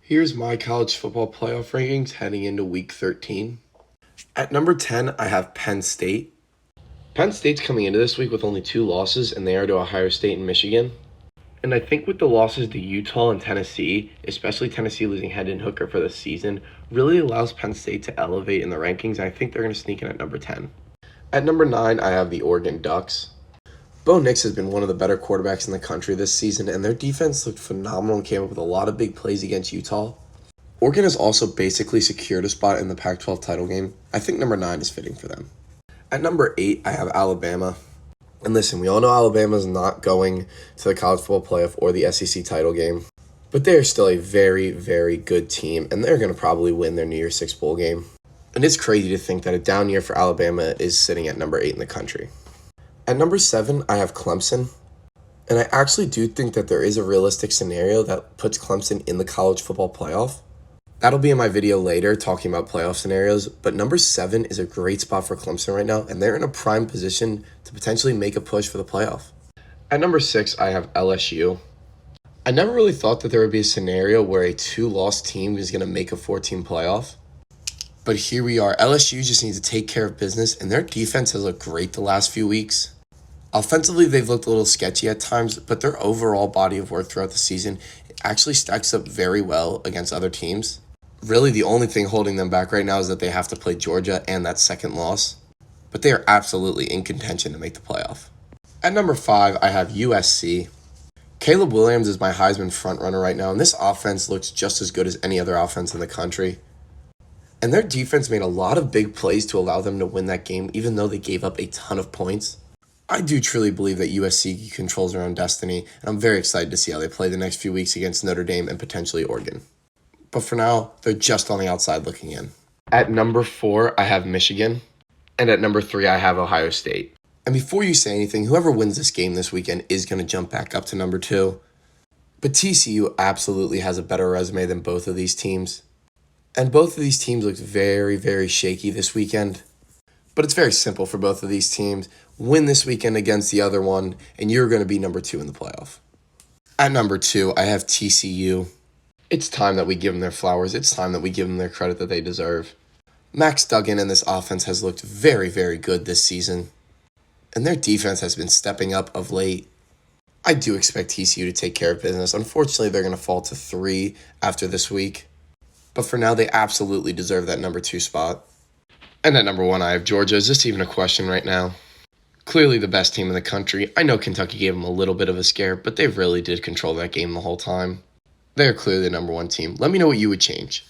Here's my college football playoff rankings heading into week 13. At number 10, I have Penn State. Penn State's coming into this week with only 2 losses, and they are to Ohio State and Michigan. And I think with the losses to Utah and Tennessee, especially Tennessee losing Hendon Hooker for the season, really allows Penn State to elevate in the rankings, and I think they're going to sneak in at number 10. At number 9, I have the Oregon Ducks. Bo Nix has been one of the better quarterbacks in the country this season, and their defense looked phenomenal and came up with a lot of big plays against Utah. Oregon has also basically secured a spot in the Pac-12 title game. I think number 9 is fitting for them. At number 8, I have Alabama. And listen, we all know Alabama is not going to the college football playoff or the SEC title game, but they are still a very, very good team, and they're going to probably win their New Year's Six bowl game. And it's crazy to think that a down year for Alabama is sitting at number 8 in the country. At number 7, I have Clemson, and I actually do think that there is a realistic scenario that puts Clemson in the college football playoff. That'll be in my video later talking about playoff scenarios, but number 7 is a great spot for Clemson right now, and they're in a prime position to potentially make a push for the playoff. At number 6, I have LSU. I never really thought that there would be a scenario where a 2-loss team is going to make a 14 playoff. But here we are. LSU just needs to take care of business, and their defense has looked great the last few weeks. Offensively, they've looked a little sketchy at times, but their overall body of work throughout the season actually stacks up very well against other teams. Really, the only thing holding them back right now is that they have to play Georgia and that second loss. But they are absolutely in contention to make the playoff. At number 5, I have USC. Caleb Williams is my Heisman frontrunner right now, and this offense looks just as good as any other offense in the country. And their defense made a lot of big plays to allow them to win that game, even though they gave up a ton of points. I do truly believe that USC controls their own destiny, and I'm very excited to see how they play the next few weeks against Notre Dame and potentially Oregon. But for now, they're just on the outside looking in. At number 4, I have Michigan, and at number 3, I have Ohio State. And before you say anything, whoever wins this game this weekend is going to jump back up to number 2. But TCU absolutely has a better resume than both of these teams. And both of these teams looked very, very shaky this weekend. But it's very simple for both of these teams. Win this weekend against the other one, and you're going to be number 2 in the playoff. At number 2, I have TCU. It's time that we give them their flowers. It's time that we give them their credit that they deserve. Max Duggan and this offense has looked very, very good this season. And their defense has been stepping up of late. I do expect TCU to take care of business. Unfortunately, they're going to fall to 3 after this week. But for now, they absolutely deserve that number 2 spot. And at number 1, I have Georgia. Is this even a question right now? Clearly the best team in the country. I know Kentucky gave them a little bit of a scare, but they really did control that game the whole time. They are clearly the number 1 team. Let me know what you would change.